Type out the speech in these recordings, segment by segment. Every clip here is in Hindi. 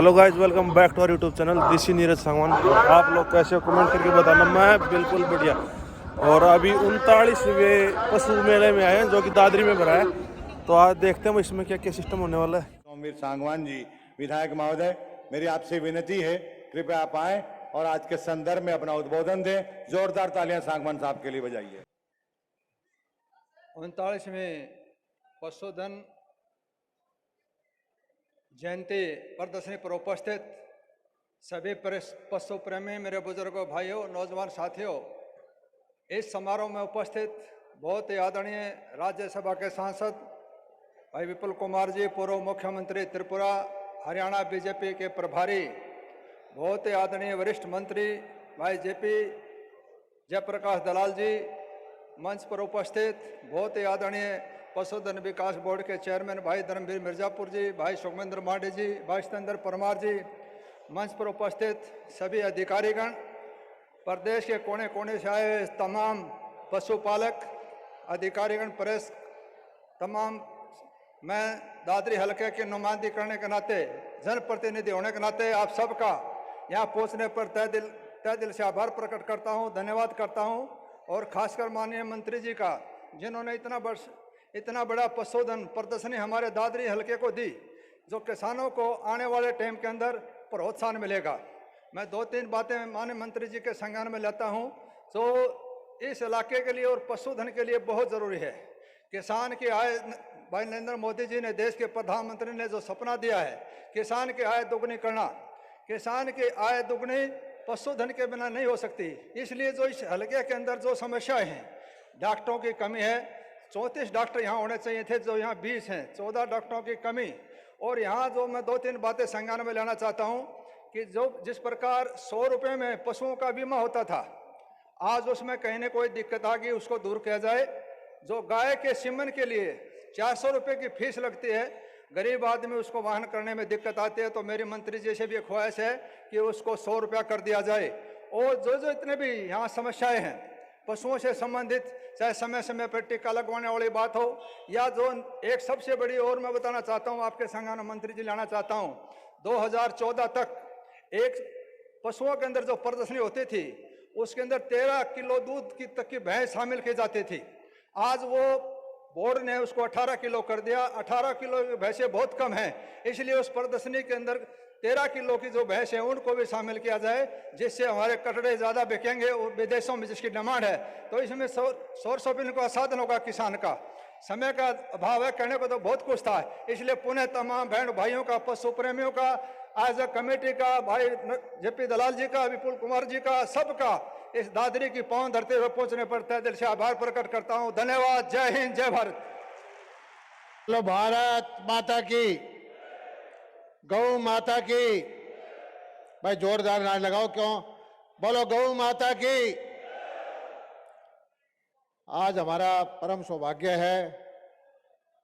Hello guys, welcome back to our YouTube channel Desi Neeraj Sangwan. आप लोग कैसे हो कमेंट करके बताना। मैं बिल्कुल बढ़िया। और अभी 39वें पशु मेले में आए हैं जो कि दादरी में भरा है। तो आज देखते हैं इसमें क्या क्या सिस्टम होने वाला है। सोमवीर सांगवान जी, विधायक महोदय, मेरी आपसे विनती है, कृपया आप आए और आज के संदर्भ में अपना उद्बोधन दें। जोरदार तालियां सांगवान साहब के लिए बजाइए। 39वें पशुधन जयंती प्रदर्शनी पर उपस्थित सभी पशु प्रेमी, मेरे बुजुर्गों, भाइयों, नौजवान साथियों, इस समारोह में उपस्थित बहुत ही आदरणीय राज्यसभा के सांसद भाई विपुल कुमार जी, पूर्व मुख्यमंत्री त्रिपुरा हरियाणा बीजेपी के प्रभारी, बहुत ही आदरणीय वरिष्ठ मंत्री भाई जेपी जयप्रकाश दलाल जी, मंच पर उपस्थित बहुत ही आदरणीय पशुधन विकास बोर्ड के चेयरमैन भाई धर्मवीर मिर्जापुर जी, भाई सुखमेंद्र मांडे जी, भाई सतेंद्र परमार जी, मंच पर उपस्थित सभी अधिकारीगण, प्रदेश के कोने कोने से आए हुए तमाम पशुपालक अधिकारीगण, प्रेस, तमाम, मैं दादरी हलके की नुमाइंदगी करने के नाते, जनप्रतिनिधि होने के नाते आप सबका यहाँ पहुँचने पर तय दिल से आभार प्रकट करता हूँ, धन्यवाद करता हूँ। और खासकर माननीय मंत्री जी का, जिन्होंने इतना बड़ा पशुधन प्रदर्शनी हमारे दादरी हलके को दी, जो किसानों को आने वाले टाइम के अंदर प्रोत्साहन मिलेगा। मैं 2-3 बातें माननीय मंत्री जी के संज्ञान में लेता हूं, जो इस इलाके के लिए और पशुधन के लिए बहुत ज़रूरी है। किसान की आय, भाई नरेंद्र मोदी जी ने, देश के प्रधानमंत्री ने जो सपना दिया है किसान की आय दोगुनी करना, किसान की आय दुगनी पशुधन के बिना नहीं हो सकती। इसलिए जो इस हलके के अंदर जो समस्याएं हैं, डॉक्टरों की कमी है, 34 डॉक्टर यहाँ होने चाहिए थे, जो यहाँ 20 हैं, 14 डॉक्टरों की कमी। और यहाँ जो मैं 2-3 बातें संज्ञान में लेना चाहता हूँ कि जो जिस प्रकार 100 रुपये में पशुओं का बीमा होता था, आज उसमें कहीं न कोई दिक्कत आ गई, उसको दूर किया जाए। जो गाय के सीमन के लिए 400 रुपये की फीस लगती है, गरीब आदमी उसको वहन करने में दिक्कत आती है, तो मेरी मंत्री जी से भी एक ख्वाहिश है कि उसको 100 रुपया कर दिया जाए। और जो इतने भी यहाँ समस्याएं हैं पशुओं से संबंधित, चाहे समय समय पर टीका लगवाने वाली बात हो, या जो एक सबसे बड़ी और मैं बताना चाहता हूँ, आपके संज्ञान में मंत्री जी लाना चाहता हूँ, 2014 तक एक पशुओं के अंदर जो प्रदर्शनी होती थी, उसके अंदर 13 किलो दूध की तक की भैंस शामिल की जाती थी। आज वो बोर्ड ने उसको 18 किलो कर दिया। 18 किलो की भैंसें बहुत कम हैं, इसलिए उस प्रदर्शनी के अंदर 13 किलो की जो भैंस है उनको भी शामिल किया जाए, जिससे हमारे कटड़े ज़्यादा बिकेंगे और विदेशों में जिसकी डिमांड है। तो इसमें सोर्स ऑफ इनकम का साधन होगा किसान का। समय का अभाव है, कहने को तो बहुत कुछ था, इसलिए पुनः तमाम बहन भाइयों का, पशु प्रेमियों का, आज कमेटी का, भाई जेपी दलाल जी का, विपुल कुमार जी का, सबका इस दादरी की पावन धरती पर पहुंचने पर तय दिल से आभार प्रकट करता हूं। धन्यवाद। जय हिंद, जय भारत। बोलो भारत माता की, गौ माता की। भाई जोरदार नारा लगाओ, क्यों? बोलो गौ माता की। आज हमारा परम सौभाग्य है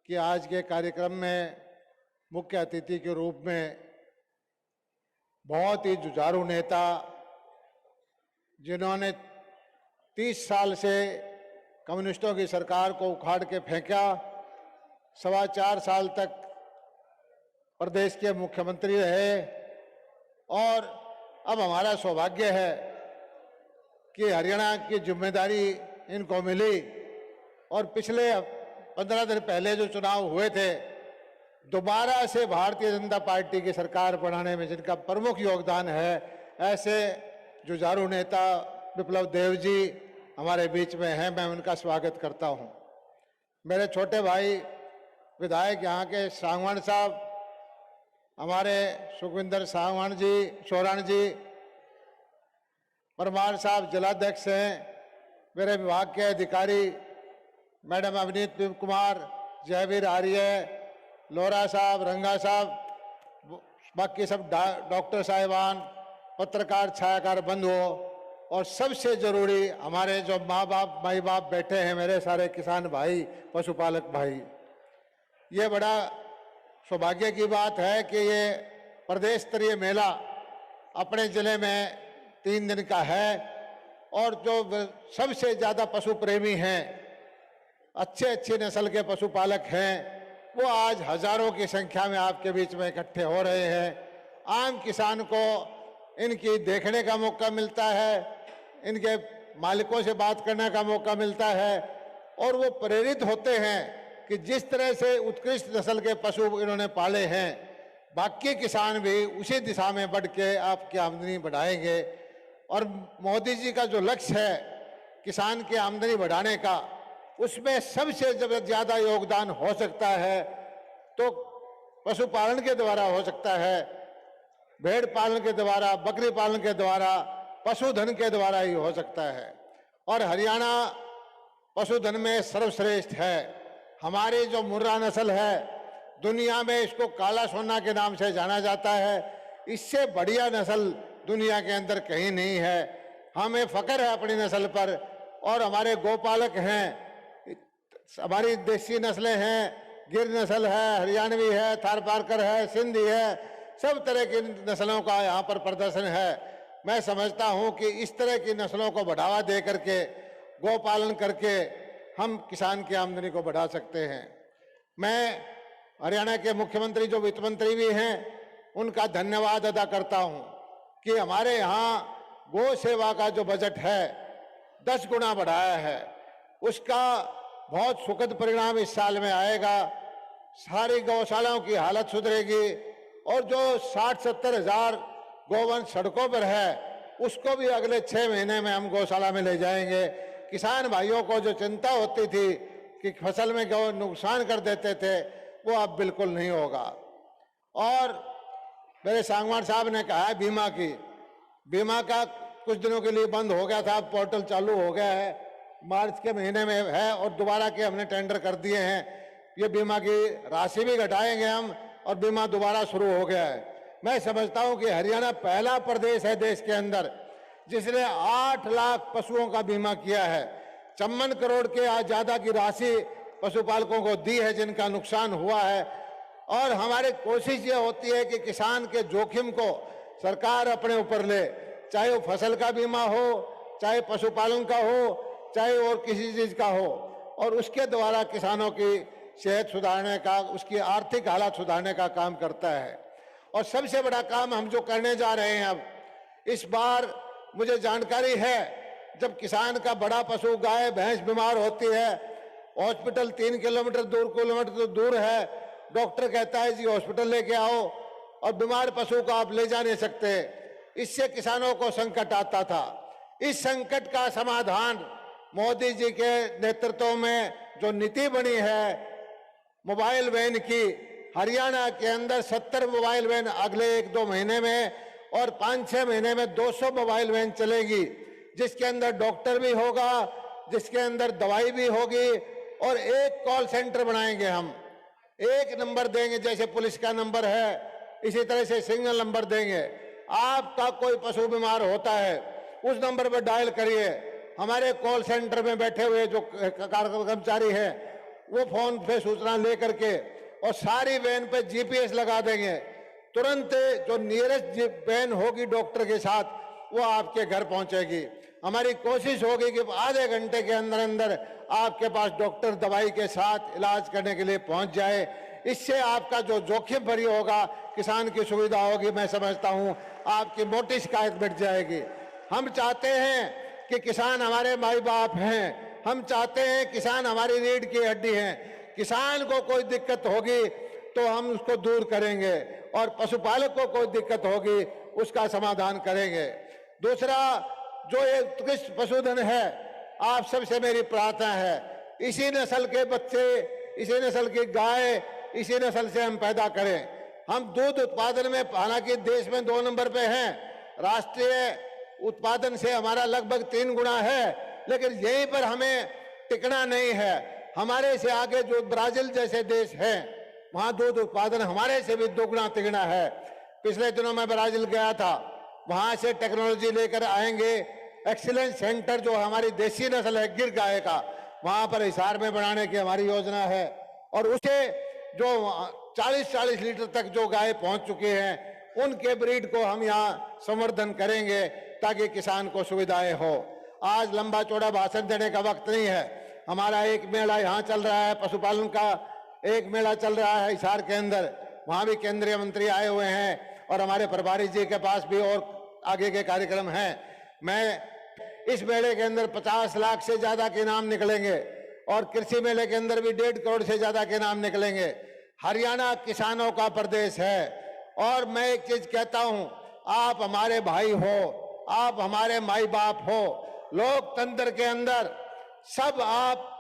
कि आज के कार्यक्रम में मुख्य अतिथि के रूप में बहुत ही जुझारू नेता, जिन्होंने 30 साल से कम्युनिस्टों की सरकार को उखाड़ के फेंका, 4.25 साल तक प्रदेश के मुख्यमंत्री रहे, और अब हमारा सौभाग्य है कि हरियाणा की जिम्मेदारी इनको मिली। और पिछले 15 दिन पहले जो चुनाव हुए थे, दोबारा से भारतीय जनता पार्टी की सरकार बनाने में जिनका प्रमुख योगदान है, ऐसे जुझारू नेता विप्लव देव जी हमारे बीच में हैं। मैं उनका स्वागत करता हूं। मेरे छोटे भाई विधायक यहाँ के सांगवान साहब, हमारे सुखविंदर सांगवान जी, सोरान जी, परमार साहब जिलाध्यक्ष हैं, मेरे विभाग के अधिकारी मैडम अवनीत कुमार, जयवीर आर्य, लोरा साहब, रंगा साहब, बाकी सब डॉक्टर साहिबान, पत्रकार, छायाकार बंधुओं, और सबसे जरूरी हमारे जो माँ बाप, माई बाप बैठे हैं, मेरे सारे किसान भाई, पशुपालक भाई। ये बड़ा सौभाग्य की बात है कि ये प्रदेश स्तरीय मेला अपने ज़िले में 3 दिन का है, और जो सबसे ज़्यादा पशु प्रेमी हैं, अच्छे नस्ल के पशुपालक हैं, वो आज हजारों की संख्या में आपके बीच में इकट्ठे हो रहे हैं। आम किसान को इनकी देखने का मौका मिलता है, इनके मालिकों से बात करने का मौका मिलता है और वो प्रेरित होते हैं कि जिस तरह से उत्कृष्ट नस्ल के पशु इन्होंने पाले हैं, बाकी किसान भी उसी दिशा में बढ़ के आपकी आमदनी बढ़ाएंगे। और मोदी जी का जो लक्ष्य है किसान की आमदनी बढ़ाने का, उसमें सबसे ज़्यादा योगदान हो सकता है तो पशुपालन के द्वारा हो सकता है, भेड़ पालन के द्वारा, बकरी पालन के द्वारा, पशुधन के द्वारा ही हो सकता है। और हरियाणा पशुधन में सर्वश्रेष्ठ है। हमारी जो मुर्रा नस्ल है, दुनिया में इसको काला सोना के नाम से जाना जाता है। इससे बढ़िया नस्ल दुनिया के अंदर कहीं नहीं है। हमें फख्र है अपनी नस्ल पर। और हमारे गोपालक हैं, हमारी देसी नस्लें हैं, गिर नस्ल है, हरियाणवी है, थारपारकर है, सिंधी है, सब तरह की नस्लों का यहाँ पर प्रदर्शन है। मैं समझता हूँ कि इस तरह की नस्लों को बढ़ावा दे करके, गोपालन करके हम किसान की आमदनी को बढ़ा सकते हैं। मैं हरियाणा के मुख्यमंत्री जो वित्त मंत्री भी हैं, उनका धन्यवाद अदा करता हूँ कि हमारे यहाँ गौ सेवा का जो बजट है 10 गुना बढ़ाया है। उसका बहुत सुखद परिणाम इस साल में आएगा। सारी गौशालाओं की हालत सुधरेगी और जो 60-70 हजार गौवंश सड़कों पर है, उसको भी अगले 6 महीने में हम गौशाला में ले जाएंगे। किसान भाइयों को जो चिंता होती थी कि फसल में गौ नुकसान कर देते थे, वो अब बिल्कुल नहीं होगा। और मेरे सांगवान साहब ने कहा है बीमा का कुछ दिनों के लिए बंद हो गया था, पोर्टल चालू हो गया है, मार्च के महीने में है और दोबारा के हमने टेंडर कर दिए हैं। ये बीमा की राशि भी घटाएंगे हम और बीमा दोबारा शुरू हो गया है। मैं समझता हूं कि हरियाणा पहला प्रदेश है देश के अंदर जिसने 8 लाख पशुओं का बीमा किया है। 54 करोड़ के ज़्यादा की राशि पशुपालकों को दी है जिनका नुकसान हुआ है। और हमारी कोशिश ये होती है कि किसान के जोखिम को सरकार अपने ऊपर ले, चाहे वो फसल का बीमा हो, चाहे पशुपालन का हो, चाहे और किसी चीज़ का हो, और उसके द्वारा किसानों की सेहत सुधारने का, उसकी आर्थिक हालत सुधारने का काम करता है। और सबसे बड़ा काम हम जो करने जा रहे हैं अब, इस बार मुझे जानकारी है जब किसान का बड़ा पशु गाय भैंस बीमार होती है, हॉस्पिटल 3 किलोमीटर दूर है, डॉक्टर कहता है जी हॉस्पिटल लेके आओ, और बीमार पशु को आप ले जा नहीं सकते। इससे किसानों को संकट आता था। इस संकट का समाधान मोदी जी के नेतृत्व में जो नीति बनी है मोबाइल वैन की, हरियाणा के अंदर 70 मोबाइल वैन अगले 1-2 महीने में और 5-6 महीने में 200 मोबाइल वैन चलेगी, जिसके अंदर डॉक्टर भी होगा, जिसके अंदर दवाई भी होगी, और एक कॉल सेंटर बनाएंगे हम। एक नंबर देंगे, जैसे पुलिस का नंबर है इसी तरह से सिंगल नंबर देंगे। आपका कोई पशु बीमार होता है, उस नंबर पर डायल करिए। हमारे कॉल सेंटर में बैठे हुए जो कर्मचारी हैं वो फोन पे सूचना ले करके और सारी वैन पे GPS लगा देंगे। तुरंत जो नियरेस्ट वैन होगी डॉक्टर के साथ वो आपके घर पहुंचेगी। हमारी कोशिश होगी कि आधे घंटे के अंदर अंदर आपके पास डॉक्टर दवाई के साथ इलाज करने के लिए पहुंच जाए। इससे आपका जो जोखिम भरी होगा, किसान की सुविधा होगी, मैं समझता हूं आपकी मोटी शिकायत मिट जाएगी। हम चाहते हैं कि किसान हमारे माई बाप हैं, हम चाहते हैं किसान हमारी रीढ़ की हड्डी हैं। किसान को कोई दिक्कत होगी तो हम उसको दूर करेंगे और पशुपालक को कोई दिक्कत होगी उसका समाधान करेंगे। दूसरा, जो ये उत्कृष्ट पशुधन है, आप सबसे मेरी प्रार्थना है, इसी नस्ल के बच्चे, इसी नस्ल की गाय, इसी नस्ल से हम पैदा करें। हम दूध उत्पादन में हालांकि देश में 2 नंबर पे हैं, राष्ट्रीय उत्पादन से हमारा लगभग 3 गुना है, लेकिन यहीं पर हमें टिकना नहीं है। हमारे से आगे जो ब्राजील जैसे देश हैं, वहाँ दूध उत्पादन हमारे से भी 2 गुना 3 गुना है। पिछले दिनों मैं ब्राजील गया था, वहाँ से टेक्नोलॉजी लेकर आएंगे। एक्सीलेंस सेंटर जो हमारी देसी नस्ल है गिर गाय का, वहाँ पर हिसार में बनाने की हमारी योजना है। और उसे जो 40-40 लीटर तक जो गाय पहुँच चुकी हैं, उनके ब्रीड को हम यहाँ संवर्धन करेंगे ताकि किसान को सुविधाएं हो। आज लंबा चौड़ा भाषण देने का वक्त नहीं है। हमारा एक मेला यहाँ चल रहा है, पशुपालन का एक मेला चल रहा है हिसार के अंदर, वहाँ भी केंद्रीय मंत्री आए हुए हैं और हमारे प्रभारी जी के पास भी और आगे के कार्यक्रम हैं। मैं इस मेले के अंदर 50 लाख से ज्यादा के नाम निकलेंगे और कृषि मेले के अंदर भी 1.5 करोड़ से ज्यादा के नाम निकलेंगे। हरियाणा किसानों का प्रदेश है और मैं एक चीज कहता हूं, आप हमारे भाई हो, आप हमारे माई बाप हो। लोकतंत्र के अंदर सब आप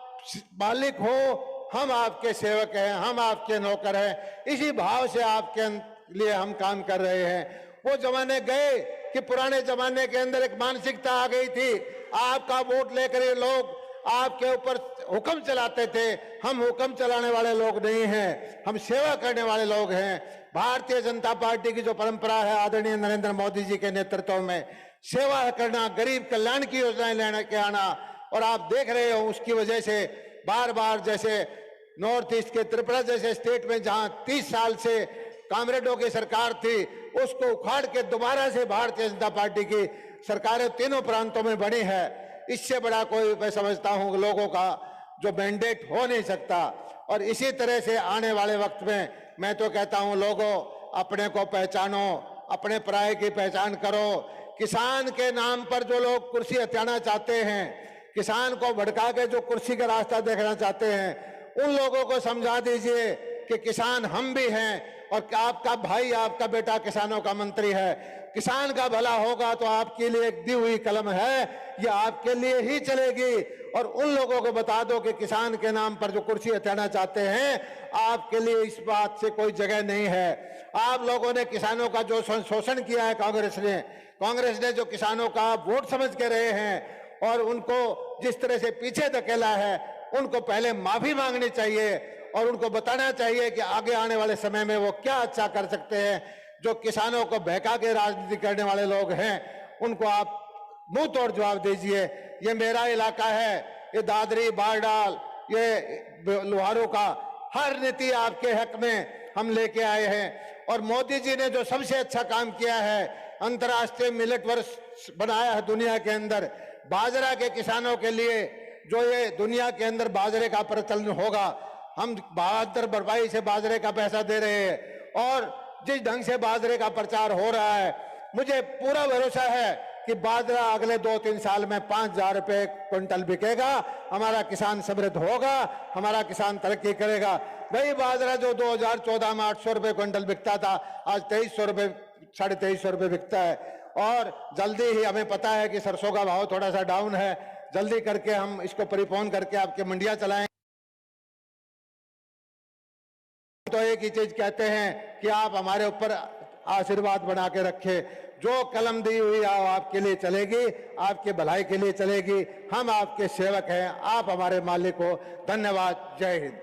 मालिक हो, हम आपके सेवक हैं, हम आपके नौकर हैं। इसी भाव से आपके लिए हम काम कर रहे हैं। वो जमाने गए कि पुराने जमाने के अंदर एक मानसिकता आ गई थी, आपका वोट लेकर ये लोग आपके ऊपर हुक्म चलाते थे। हम हुक्म चलाने वाले लोग नहीं हैं, हम सेवा करने वाले लोग हैं। भारतीय जनता पार्टी की जो परंपरा है आदरणीय नरेंद्र मोदी जी के नेतृत्व में सेवा करना, गरीब कल्याण की योजनाएं लेने के आना, और आप देख रहे हो उसकी वजह से बार बार जैसे नॉर्थ ईस्ट के त्रिपुरा जैसे स्टेट में जहां 30 साल से कामरेडों की सरकार थी, उसको उखाड़ के दोबारा से भारतीय जनता पार्टी की सरकारें तीनों प्रांतों में बनी है। इससे बड़ा कोई मैं समझता हूं लोगों का जो मैंडेट हो नहीं सकता। और इसी तरह से आने वाले वक्त में मैं तो कहता हूं, लोगों अपने को पहचानो, अपने पराये की पहचान करो। किसान के नाम पर जो लोग कुर्सी हथियाना चाहते हैं, किसान को भड़का के जो कुर्सी का रास्ता देखना चाहते हैं, उन लोगों को समझा दीजिए कि किसान हम भी हैं और आपका भाई, आपका बेटा किसानों का मंत्री है। किसान का भला होगा तो आपके लिए एक दी हुई कलम है, ये आपके लिए ही चलेगी। और उन लोगों को बता दो कि किसान के नाम पर जो कुर्सी हथियाना चाहते हैं, आपके लिए इस बात से कोई जगह नहीं है। आप लोगों ने किसानों का जो शोषण किया है, कांग्रेस ने जो किसानों का वोट समझ के रहे हैं और उनको जिस तरह से पीछे धकेला है, उनको पहले माफी मांगनी चाहिए और उनको बताना चाहिए कि आगे आने वाले समय में वो क्या अच्छा कर सकते हैं। जो किसानों को बहका के राजनीति करने वाले लोग हैं, उनको आप मुंह तोड़ जवाब दीजिए। ये मेरा इलाका है, ये दादरी, बारडाल, ये लोहारू का हर नीति आपके हक में हम लेके आए हैं। और मोदी जी ने जो सबसे अच्छा काम किया है, अंतर्राष्ट्रीय मिलेट वर्ष बनाया है दुनिया के अंदर। बाजरा के किसानों के लिए जो ये दुनिया के अंदर बाजरे का प्रचलन होगा, हम 72 भरपाई से बाजरे का पैसा दे रहे हैं। और जिस ढंग से बाजरे का प्रचार हो रहा है, मुझे पूरा भरोसा है कि बाजरा अगले 2-3 साल में 5,000 रुपए क्विंटल बिकेगा। हमारा किसान समृद्ध होगा, हमारा किसान तरक्की करेगा। वही बाजरा जो 2014 में 800 रुपए क्विंटल बिकता था, आज 2300 रुपए, 2350 रुपए बिकता है। और जल्दी ही हमें पता है कि सरसों का भाव थोड़ा सा डाउन है, जल्दी करके हम इसको परिपोन करके आपके मंडियां चलाएं। तो एक ही चीज कहते हैं कि आप हमारे ऊपर आशीर्वाद बना के रखे। जो कलम दी हुई आपके लिए चलेगी, आपके भलाई के लिए चलेगी। हम आपके सेवक हैं, आप हमारे मालिक हो। धन्यवाद। जय हिंद।